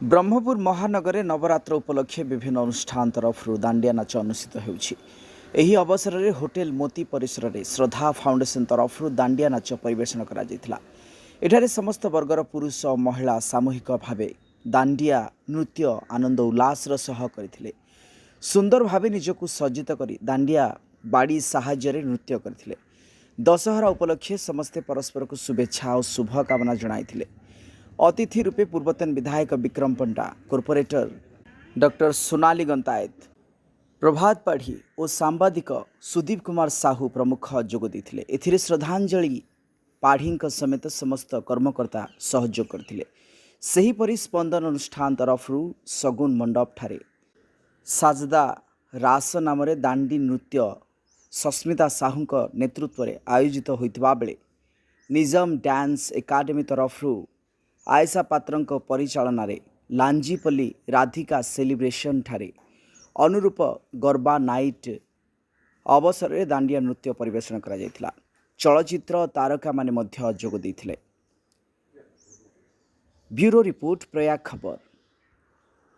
ब्रह्मपुर महानगर में नवरात्र उपलक्षे विभिन्न अनुष्ठान तरफ दांडिया नाच अनुष्ठित होगी। अवसर में होटेल मोती परिसर में श्रद्धा फाउंडेशन तरफ दांडिया नाच परिवेषण कर समस्त वर्गर पुरुष और महिला सामूहिक भाव दांडिया नृत्य आनंद उल्लासर सह करथिले। सुंदर भाव निजक सज्जित कर दांडिया बाड़ी साहाय्य नृत्य करथिले। दशहरा उपलक्षे समस्ते परस्पर को शुभेच्छा और शुभकामना जणाइथिले। अतिथि रूपे पूर्वतन विधायक विक्रम पंडा, कॉर्पोरेटर डॉक्टर सोनाली गंतायत, प्रभात पाढ़ी और सांबादिक सुदीप कुमार साहू प्रमुख जोग देथिले। एथिरे श्रद्धांजलि पाढ़ी समेत समस्त कर्मकर्ता सहयोग करथिले। सेहीपरि स्पंदन अनुष्ठान तरफ सगुन मंडप ठारे साजदा रास नाम दांडी नृत्य सस्मिता साहू नेतृत्व में आयोजित होता बेले निजाम डांस एकाडेमी तरफ आयशा पात्र परिचालन लांजीपल्ली राधिका सेलिब्रेशन ठारे अनुरूप गरबा नाइट अवसर में दांडिया नृत्य परिवेषण करा जायथिला। चलचित्र तारका माने मध्य जोग देथिले। ब्यूरो रिपोर्ट, प्रयाग खबर।